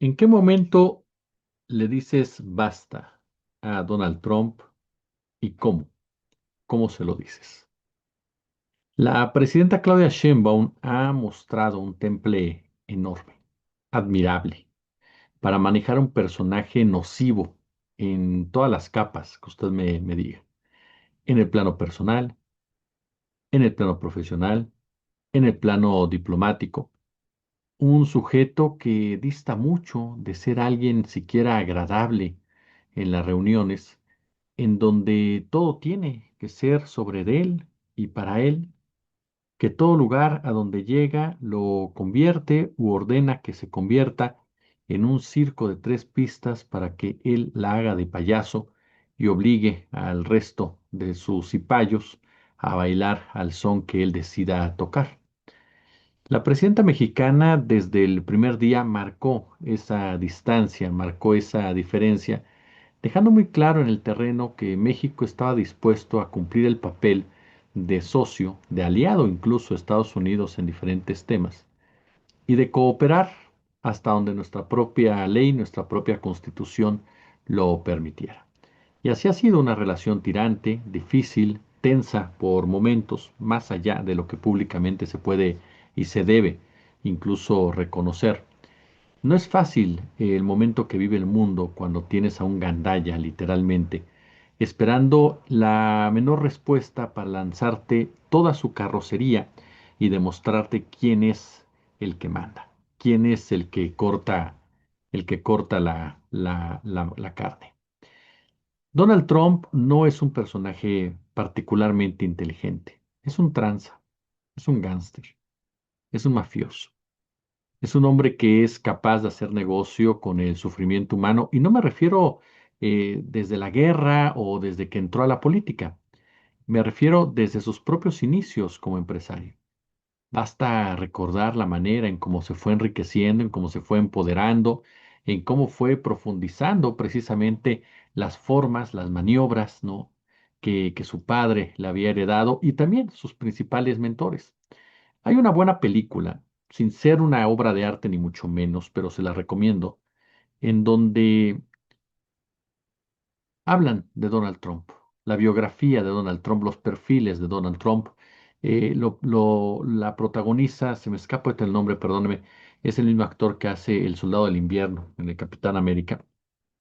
¿En qué momento le dices basta a Donald Trump y cómo? ¿Cómo se lo dices? La presidenta Claudia Sheinbaum ha mostrado un temple enorme, admirable, para manejar un personaje nocivo en todas las capas que usted me diga, en el plano personal, en el plano profesional, en el plano diplomático. Un sujeto que dista mucho de ser alguien siquiera agradable en las reuniones, en donde todo tiene que ser sobre él y para él, que todo lugar a donde llega lo convierte u ordena que se convierta en un circo de tres pistas para que él la haga de payaso y obligue al resto de sus cipayos a bailar al son que él decida tocar. La presidenta mexicana desde el primer día marcó esa distancia, marcó esa diferencia, dejando muy claro en el terreno que México estaba dispuesto a cumplir el papel de socio, de aliado incluso a Estados Unidos en diferentes temas, y de cooperar hasta donde nuestra propia ley, nuestra propia constitución lo permitiera. Y así ha sido una relación tirante, difícil, tensa por momentos, más allá de lo que públicamente se puede y se debe incluso reconocer. No es fácil el momento que vive el mundo cuando tienes a un gandalla, literalmente, esperando la menor respuesta para lanzarte toda su carrocería y demostrarte quién es el que manda, quién es el que corta la carne. Donald Trump no es un personaje particularmente inteligente. Es un tranza, es un gángster, es un mafioso. Es un hombre que es capaz de hacer negocio con el sufrimiento humano y no me refiero desde la guerra o desde que entró a la política. Me refiero desde sus propios inicios como empresario. Basta recordar la manera en cómo se fue enriqueciendo, en cómo se fue empoderando, en cómo fue profundizando precisamente las formas, las maniobras, ¿no? que su padre le había heredado y también sus principales mentores. Hay una buena película, sin ser una obra de arte ni mucho menos, pero se la recomiendo, en donde hablan de Donald Trump, la biografía de Donald Trump, los perfiles de Donald Trump. La protagoniza, se me escapa ahorita el nombre, perdóneme, es el mismo actor que hace El Soldado del Invierno en el Capitán América,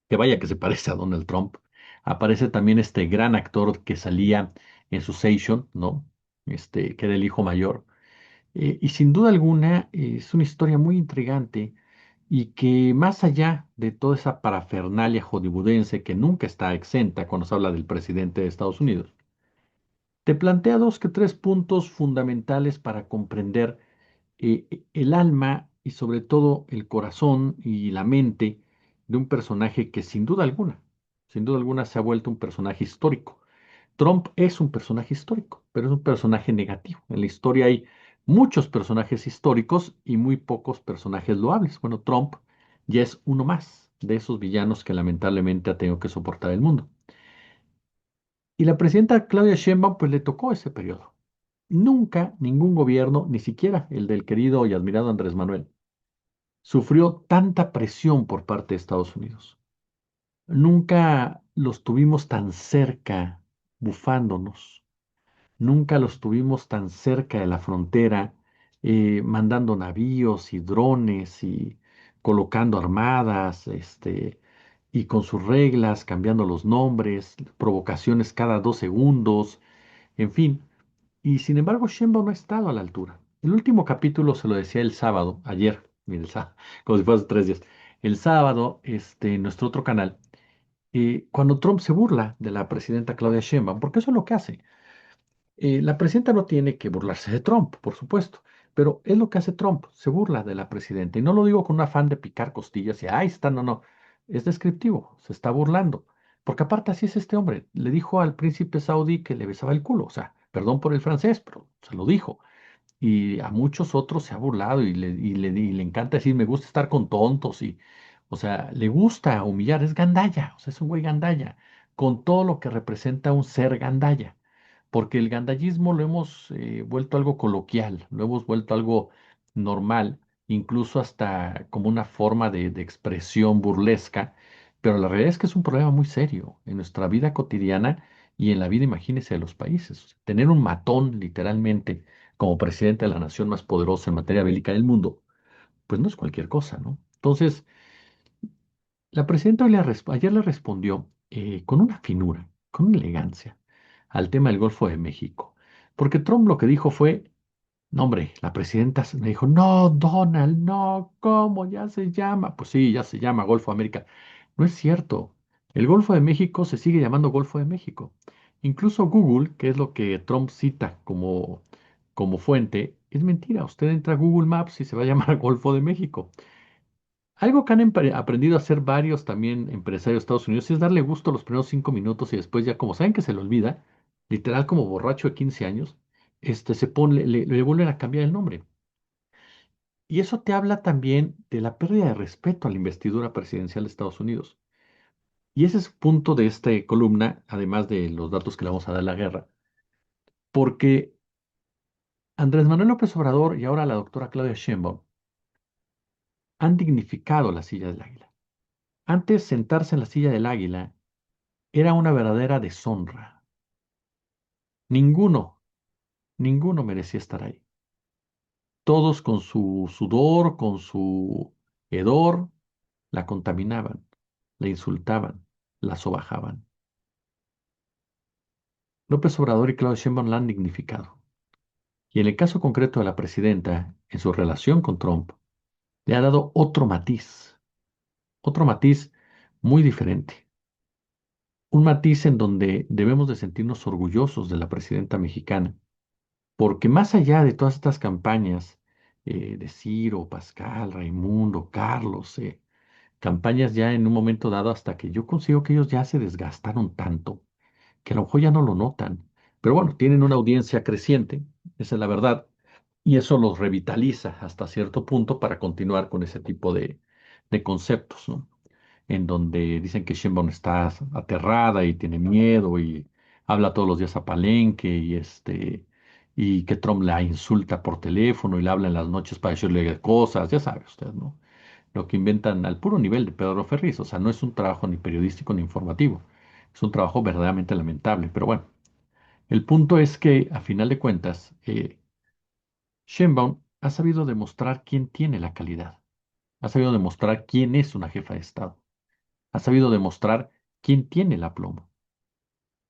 que vaya que se parece a Donald Trump. Aparece también este gran actor que salía en Succession, ¿no? Que era el hijo mayor. Y sin duda alguna es una historia muy intrigante y que más allá de toda esa parafernalia hollywoodense que nunca está exenta cuando se habla del presidente de Estados Unidos, te plantea dos que tres puntos fundamentales para comprender el alma y sobre todo el corazón y la mente de un personaje que sin duda alguna se ha vuelto un personaje histórico. Trump es un personaje histórico, pero es un personaje negativo. En la historia hay muchos personajes históricos y muy pocos personajes loables. Bueno, Trump ya es uno más de esos villanos que lamentablemente ha tenido que soportar el mundo. Y la presidenta Claudia Sheinbaum pues le tocó ese periodo. Nunca ningún gobierno, ni siquiera el del querido y admirado Andrés Manuel, sufrió tanta presión por parte de Estados Unidos. Nunca los tuvimos tan cerca, bufándonos. Nunca los tuvimos tan cerca de la frontera, mandando navíos y drones y colocando armadas, y con sus reglas, cambiando los nombres, provocaciones cada 2 segundos, en fin. Y sin embargo, Sheinbaum no ha estado a la altura. El último capítulo se lo decía el sábado, ayer, mire, como si fuera hace 3 días. El sábado, en nuestro otro canal, cuando Trump se burla de la presidenta Claudia Sheinbaum, porque eso es lo que hace. La presidenta no tiene que burlarse de Trump, por supuesto, pero es lo que hace Trump, se burla de la presidenta. Y no lo digo con un afán de picar costillas y ahí está, no, no, es descriptivo, se está burlando. Porque aparte así es este hombre, le dijo al príncipe saudí que le besaba el culo, o sea, perdón por el francés, pero se lo dijo. Y a muchos otros se ha burlado y le encanta decir, me gusta estar con tontos y, o sea, le gusta humillar, es gandalla, o sea, es un güey gandalla, con todo lo que representa un ser gandalla porque el gandallismo lo hemos vuelto algo coloquial, lo hemos vuelto algo normal incluso hasta como una forma de expresión burlesca, pero la realidad es que es un problema muy serio en nuestra vida cotidiana y en la vida, imagínese, de los países. O sea, tener un matón, literalmente, como presidente de la nación más poderosa en materia bélica del mundo, pues no es cualquier cosa, ¿no? Entonces, la presidenta ayer le respondió con una finura, con una elegancia, al tema del Golfo de México, porque Trump lo que dijo fue: no, hombre, la presidenta me dijo: no, Donald, no, ¿cómo ya se llama? Pues sí, ya se llama Golfo de América. No es cierto. El Golfo de México se sigue llamando Golfo de México. Incluso Google, que es lo que Trump cita como fuente, es mentira. Usted entra a Google Maps y se va a llamar Golfo de México. Algo que han aprendido a hacer varios también empresarios de Estados Unidos es darle gusto los primeros 5 minutos y después ya como saben que se le olvida, literal como borracho de 15 años, se pone, le vuelven a cambiar el nombre. Y eso te habla también de la pérdida de respeto a la investidura presidencial de Estados Unidos. Y ese es el punto de esta columna, además de los datos que le vamos a dar a la guerra, porque Andrés Manuel López Obrador y ahora la doctora Claudia Sheinbaum han dignificado la silla del águila. Antes, sentarse en la silla del águila era una verdadera deshonra. Ninguno, ninguno merecía estar ahí. Todos con su sudor, con su hedor, la contaminaban, la insultaban, la sobajaban. López Obrador y Claudia Sheinbaum la han dignificado. Y en el caso concreto de la presidenta, en su relación con Trump, le ha dado otro matiz muy diferente. Un matiz en donde debemos de sentirnos orgullosos de la presidenta mexicana, porque más allá de todas estas campañas de Ciro, Pascal, Raimundo, Carlos, campañas ya en un momento dado hasta que yo consigo que ellos ya se desgastaron tanto que a lo mejor ya no lo notan. Pero bueno, tienen una audiencia creciente, esa es la verdad, y eso los revitaliza hasta cierto punto para continuar con ese tipo de conceptos, ¿no? En donde dicen que Sheinbaum está aterrada y tiene miedo y habla todos los días a Palenque y que Trump la insulta por teléfono y le habla en las noches para decirle cosas, ya sabe usted, ¿no? Lo que inventan al puro nivel de Pedro Ferriz, o sea, no es un trabajo ni periodístico ni informativo, es un trabajo verdaderamente lamentable, pero bueno, el punto es que a final de cuentas, Sheinbaum ha sabido demostrar quién tiene la calidad, ha sabido demostrar quién es una jefa de Estado, ha sabido demostrar quién tiene el aplomo,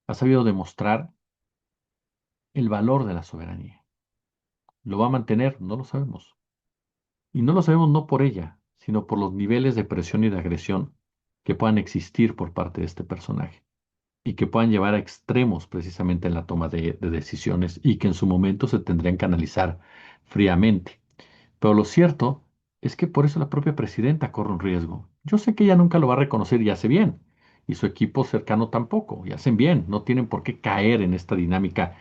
ha sabido demostrar el valor de la soberanía. ¿Lo va a mantener? No lo sabemos. Y no lo sabemos no por ella, sino por los niveles de presión y de agresión que puedan existir por parte de este personaje y que puedan llevar a extremos precisamente en la toma de decisiones y que en su momento se tendrían que analizar fríamente. Pero lo cierto es que por eso la propia presidenta corre un riesgo. Yo sé que ella nunca lo va a reconocer y hace bien, y su equipo cercano tampoco, y hacen bien, no tienen por qué caer en esta dinámica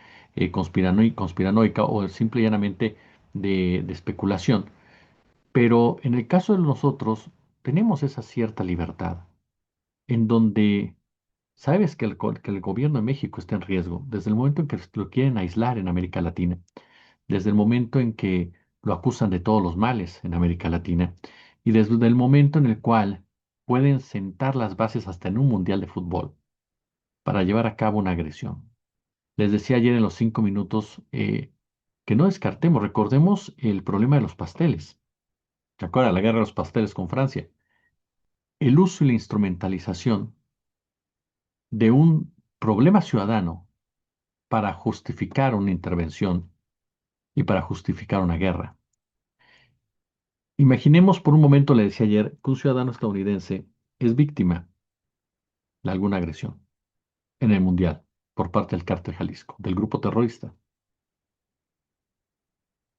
conspiranoica o simple y llanamente de especulación. Pero en el caso de nosotros, tenemos esa cierta libertad, en donde sabes que que el gobierno de México está en riesgo, desde el momento en que lo quieren aislar en América Latina, desde el momento en que lo acusan de todos los males en América Latina y desde el momento en el cual pueden sentar las bases hasta en un mundial de fútbol para llevar a cabo una agresión. Les decía ayer en los 5 minutos que no descartemos, recordemos el problema de los pasteles. ¿Se acuerdan? La guerra de los pasteles con Francia. El uso y la instrumentalización de un problema ciudadano para justificar una intervención y para justificar una guerra. Imaginemos por un momento, le decía ayer, que un ciudadano estadounidense es víctima de alguna agresión en el Mundial por parte del Cártel Jalisco, del grupo terrorista.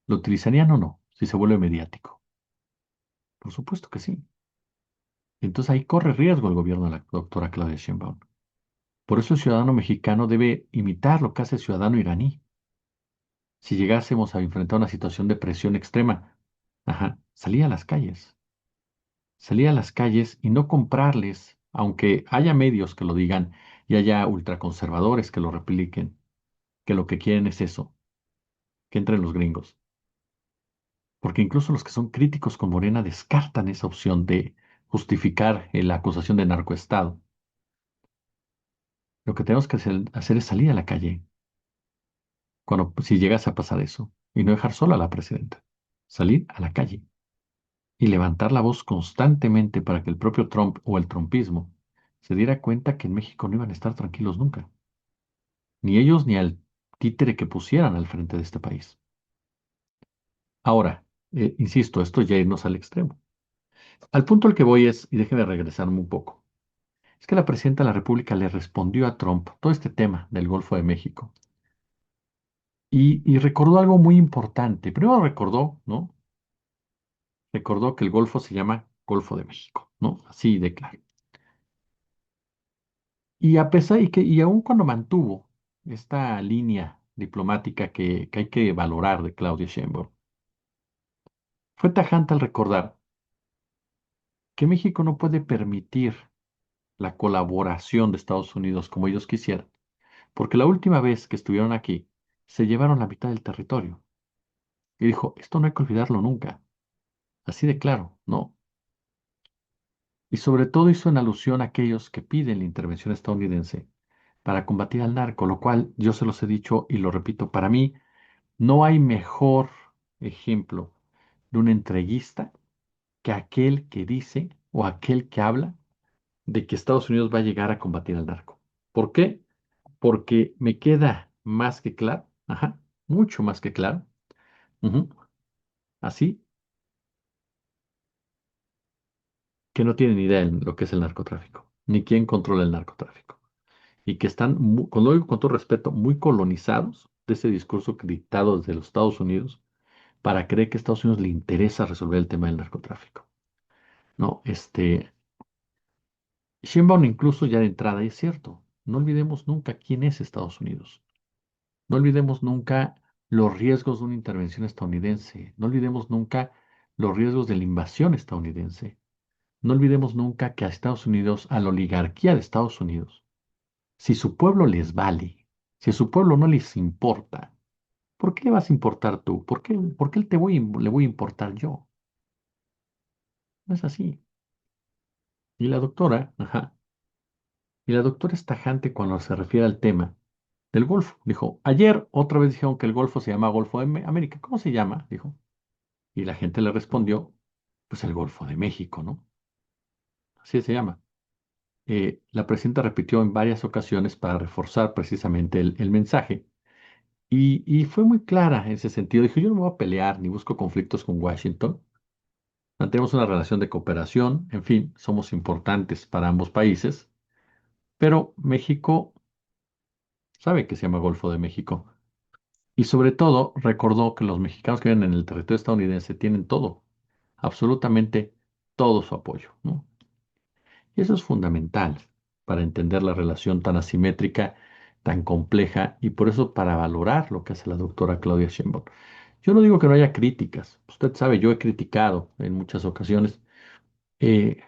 ¿Lo utilizarían o no si se vuelve mediático? Por supuesto que sí. Entonces ahí corre riesgo el gobierno de la doctora Claudia Sheinbaum. Por eso el ciudadano mexicano debe imitar lo que hace el ciudadano iraní. Si llegásemos a enfrentar una situación de presión extrema, ajá, salía a las calles y no comprarles, aunque haya medios que lo digan y haya ultraconservadores que lo repliquen, que lo que quieren es eso, que entren los gringos. porque incluso los que son críticos con Morena descartan esa opción de justificar la acusación de narcoestado. Lo que tenemos que hacer es salir a la calle cuando, si llegas a pasar eso, y no dejar sola a la presidenta. Salir a la calle y levantar la voz constantemente para que el propio Trump o el trumpismo se diera cuenta que en México no iban a estar tranquilos nunca, ni ellos ni al títere que pusieran al frente de este país. Ahora, insisto, esto ya irnos al extremo. Al punto al que voy es, y déjeme regresarme un poco, es que la presidenta de la República le respondió a Trump todo este tema del Golfo de México y recordó algo muy importante. Primero recordó, ¿no? Recordó que el Golfo se llama Golfo de México, ¿no? Así de claro. Y a pesar, y aun cuando mantuvo esta línea diplomática que hay que valorar de Claudia Sheinbaum, fue tajante al recordar que México no puede permitir la colaboración de Estados Unidos como ellos quisieran, porque la última vez que estuvieron aquí, se llevaron la mitad del territorio. Y dijo, esto no hay que olvidarlo nunca, así de claro, ¿no? Y sobre todo hizo en alusión a aquellos que piden la intervención estadounidense para combatir al narco, lo cual yo se los he dicho y lo repito, para mí no hay mejor ejemplo de un entreguista que aquel que dice o aquel que habla de que Estados Unidos va a llegar a combatir al narco. ¿Por qué? Porque me queda más que claro, ajá, mucho más que claro, ujú, así que no tienen idea de lo que es el narcotráfico, ni quién controla el narcotráfico, y que están, con, lo digo con todo respeto, muy colonizados de ese discurso dictado desde los Estados Unidos para creer que a Estados Unidos le interesa resolver el tema del narcotráfico. No, Sheinbaum incluso ya de entrada, y es cierto, no olvidemos nunca quién es Estados Unidos. No olvidemos nunca los riesgos de una intervención estadounidense. No olvidemos nunca los riesgos de la invasión estadounidense. No olvidemos nunca que a Estados Unidos, a la oligarquía de Estados Unidos, si su pueblo les vale, si a su pueblo no les importa, ¿por qué le vas a importar tú? ¿Por qué le voy a importar yo? No es así. Y la doctora, ajá, y la doctora es tajante cuando se refiere al tema del Golfo. Dijo, ayer otra vez dijeron que el Golfo se llama Golfo de América. ¿Cómo se llama? Dijo. Y la gente le respondió, pues el Golfo de México, ¿no? Así se llama. La presidenta repitió en varias ocasiones para reforzar precisamente el mensaje y fue muy clara en ese sentido. Dijo, yo no me voy a pelear ni busco conflictos con Washington. Mantenemos una relación de cooperación, en fin, somos importantes para ambos países, pero México sabe que se llama Golfo de México. Y sobre todo recordó que los mexicanos que viven en el territorio estadounidense tienen todo, absolutamente todo su apoyo, ¿no? Y eso es fundamental para entender la relación tan asimétrica, tan compleja y por eso para valorar lo que hace la doctora Claudia Sheinbaum. Yo no digo que no haya críticas. Usted sabe, yo he criticado en muchas ocasiones eh,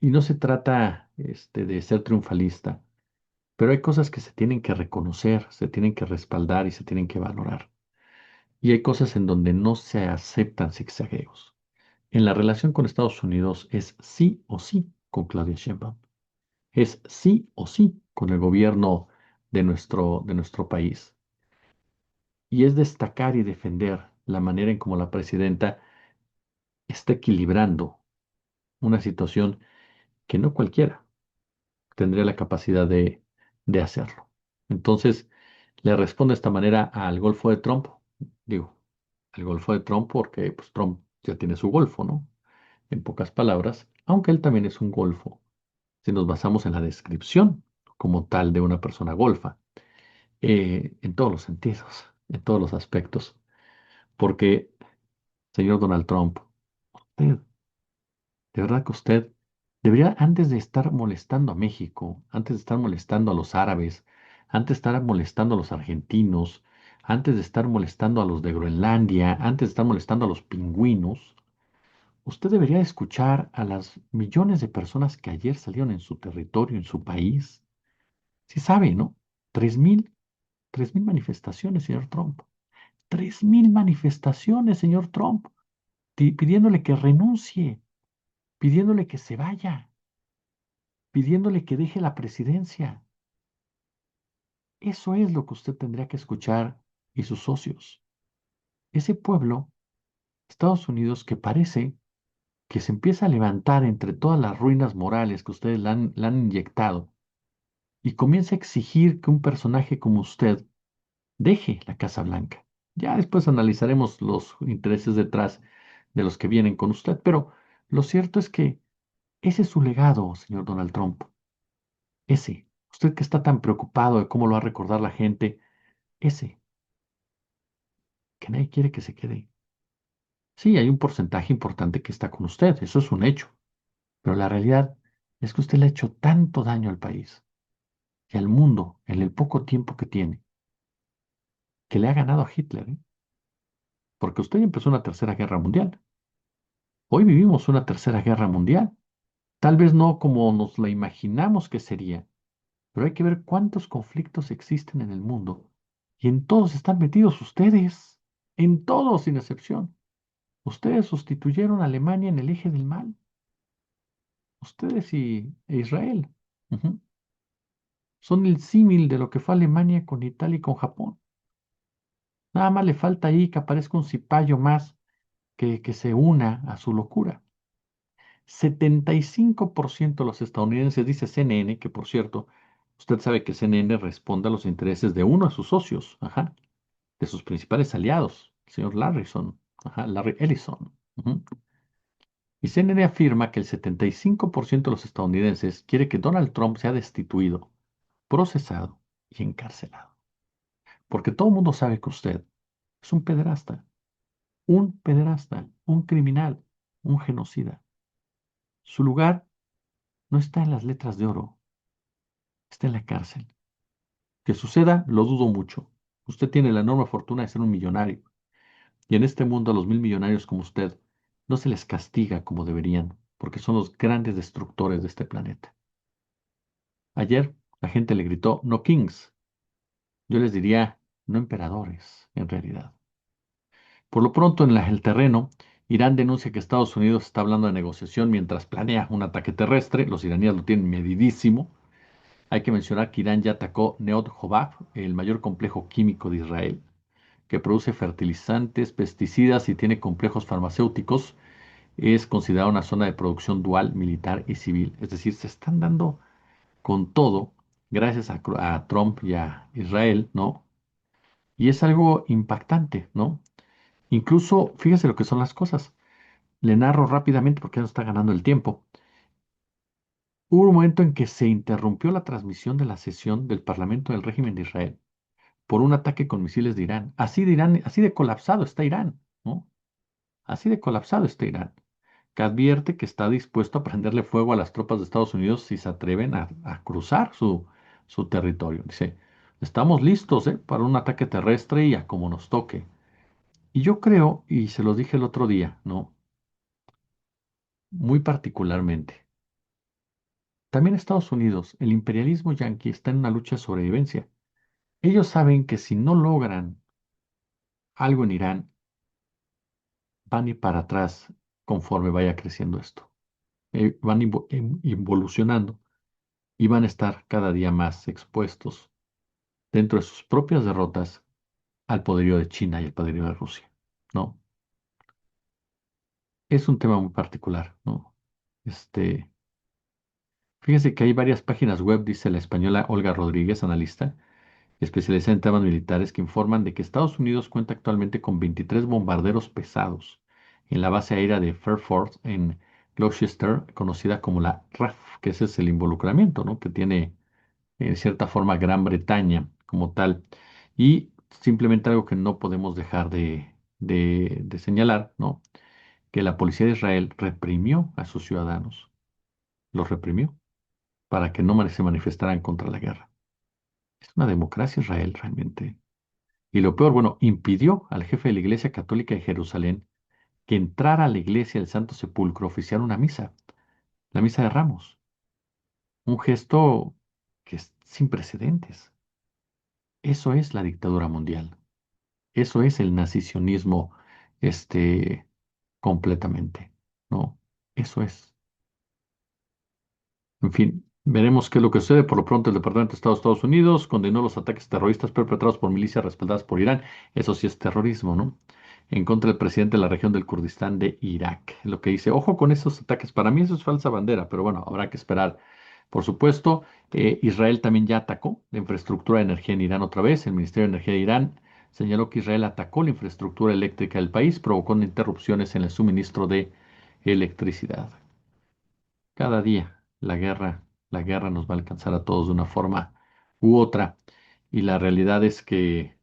y no se trata de ser triunfalista, pero hay cosas que se tienen que reconocer, se tienen que respaldar y se tienen que valorar. Y hay cosas en donde no se aceptan zigzagueos. En la relación con Estados Unidos es sí o sí con Claudia Sheinbaum. Es sí o sí con el gobierno de nuestro país. Y es destacar y defender la manera en cómo la presidenta está equilibrando una situación que no cualquiera tendría la capacidad de hacerlo. Entonces, le responde de esta manera al Golfo de Trump. Digo, al Golfo de Trump porque pues, Trump ya tiene su Golfo, ¿no? En pocas palabras, aunque él también es un Golfo, si nos basamos en la descripción como tal de una persona golfa. En todos los sentidos, en todos los aspectos. Porque, señor Donald Trump, usted, de verdad que usted debería, antes de estar molestando a México, antes de estar molestando a los árabes, antes de estar molestando a los argentinos, antes de estar molestando a los de Groenlandia, antes de estar molestando a los pingüinos, usted debería escuchar a las millones de personas que ayer salieron en su territorio, en su país. Sí sabe, ¿no? 3,000 manifestaciones, señor Trump. 3.000 manifestaciones, señor Trump, pidiéndole que renuncie, pidiéndole que se vaya, pidiéndole que deje la presidencia. Eso es lo que usted tendría que escuchar y sus socios. Ese pueblo, Estados Unidos, que parece que se empieza a levantar entre todas las ruinas morales que ustedes le han inyectado y comienza a exigir que un personaje como usted deje la Casa Blanca. Ya después analizaremos los intereses detrás de los que vienen con usted, pero lo cierto es que ese es su legado, señor Donald Trump. Ese, usted que está tan preocupado de cómo lo va a recordar la gente, ese, que nadie quiere que se quede. Sí, hay un porcentaje importante que está con usted, eso es un hecho, pero la realidad es que usted le ha hecho tanto daño al país y al mundo en el poco tiempo que tiene, que le ha ganado a Hitler, ¿eh? Porque usted empezó una tercera guerra mundial. Hoy vivimos una tercera guerra mundial. Tal vez no como nos la imaginamos que sería, pero hay que ver cuántos conflictos existen en el mundo. Y en todos están metidos ustedes, en todos sin excepción. Ustedes sustituyeron a Alemania en el eje del mal, ustedes e Israel. Ujú. Son el símil de lo que fue Alemania con Italia y con Japón. Nada más le falta ahí que aparezca un cipayo más que se una a su locura. 75% de los estadounidenses, dice CNN, que por cierto, usted sabe que CNN responde a los intereses de uno de sus socios, ajá, de sus principales aliados, el señor Larrison, ajá, Larry Ellison. Ujú. Y CNN afirma que el 75% de los estadounidenses quiere que Donald Trump sea destituido, procesado y encarcelado. Porque todo el mundo sabe que usted es un pederasta, un criminal, un genocida. Su lugar no está en las letras de oro, está en la cárcel. Que suceda, lo dudo mucho. Usted tiene la enorme fortuna de ser un millonario. Y en este mundo a los 1.000 millonarios como usted no se les castiga como deberían, porque son los grandes destructores de este planeta. Ayer la gente le gritó, no kings. Yo les diría, no emperadores, en realidad. Por lo pronto, en el terreno, Irán denuncia que Estados Unidos está hablando de negociación mientras planea un ataque terrestre. Los iraníes lo tienen medidísimo. Hay que mencionar que Irán ya atacó Neod Hovav, el mayor complejo químico de Israel, que produce fertilizantes, pesticidas y tiene complejos farmacéuticos. Es considerada una zona de producción dual, militar y civil. Es decir, se están dando con todo gracias a Trump y a Israel, ¿no? Y es algo impactante, ¿no? Incluso, fíjese lo que son las cosas. Le narro rápidamente porque ya no está ganando el tiempo. Hubo un momento en que se interrumpió la transmisión de la sesión del Parlamento del régimen de Israel por un ataque con misiles de Irán. Irán, así de colapsado está Irán, ¿no? Así de colapsado está Irán, que advierte que está dispuesto a prenderle fuego a las tropas de Estados Unidos si se atreven a cruzar su territorio. Dice, estamos listos, para un ataque terrestre y a como nos toque. Y yo creo, y se los dije el otro día, ¿no? Muy particularmente, también Estados Unidos, el imperialismo yanqui está en una lucha de sobrevivencia. Ellos saben que si no logran algo en Irán, van a ir para atrás conforme vaya creciendo esto. Van involucionando y van a estar cada día más expuestos dentro de sus propias derrotas al poderío de China y al poderío de Rusia, ¿no? Es un tema muy particular, ¿no? Este, fíjese que hay varias páginas web, dice la española Olga Rodríguez, analista, especializada en temas militares, que informan de que Estados Unidos cuenta actualmente con 23 bombarderos pesados en la base aérea de Fairford en Gloucester, conocida como la RAF, que ese es el involucramiento, ¿no? Que tiene en cierta forma Gran Bretaña como tal. Y simplemente algo que no podemos dejar de señalar, ¿no? Que la policía de Israel reprimió a sus ciudadanos, los reprimió para que no se manifestaran contra la guerra. Es una democracia Israel realmente. Y lo peor, bueno, impidió al jefe de la Iglesia Católica de Jerusalén que entrara a la iglesia del Santo Sepulcro a oficiar una misa, la misa de Ramos. Un gesto que es sin precedentes. Eso es la dictadura mundial. Eso es el nacicionismo, este, completamente, ¿no? Eso es. En fin, veremos qué es lo que sucede. Por lo pronto, el Departamento de Estado de Estados Unidos condenó los ataques terroristas perpetrados por milicias respaldadas por Irán. Eso sí es terrorismo, ¿no? En contra del presidente de la región del Kurdistán de Irak. Lo que dice, ojo con esos ataques. Para mí eso es falsa bandera, pero bueno, habrá que esperar. Por supuesto, Israel también ya atacó la infraestructura de energía en Irán otra vez. El Ministerio de Energía de Irán señaló que Israel atacó la infraestructura eléctrica del país, provocando interrupciones en el suministro de electricidad. Cada día la guerra nos va a alcanzar a todos de una forma u otra. Y la realidad es que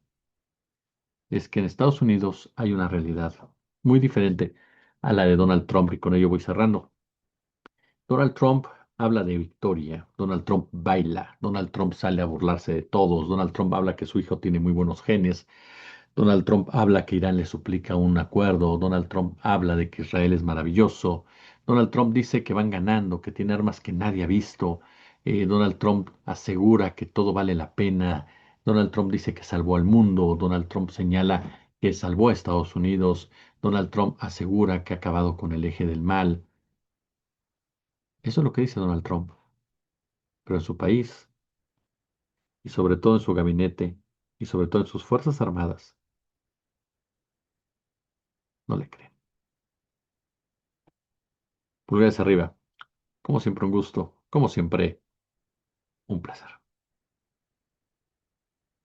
en Estados Unidos hay una realidad muy diferente a la de Donald Trump, y con ello voy cerrando. Donald Trump habla de victoria, Donald Trump baila, Donald Trump sale a burlarse de todos, Donald Trump habla que su hijo tiene muy buenos genes, Donald Trump habla que Irán le suplica un acuerdo. Donald Trump habla de que Israel es maravilloso. Donald Trump dice que van ganando, que tiene armas que nadie ha visto. Donald Trump asegura que todo vale la pena. Donald Trump dice que salvó al mundo. Donald Trump señala que salvó a Estados Unidos. Donald Trump asegura que ha acabado con el eje del mal. Eso es lo que dice Donald Trump. Pero en su país, y sobre todo en su gabinete, y sobre todo en sus Fuerzas Armadas, no le creen. Pulgares arriba. Como siempre, un gusto. Como siempre, un placer.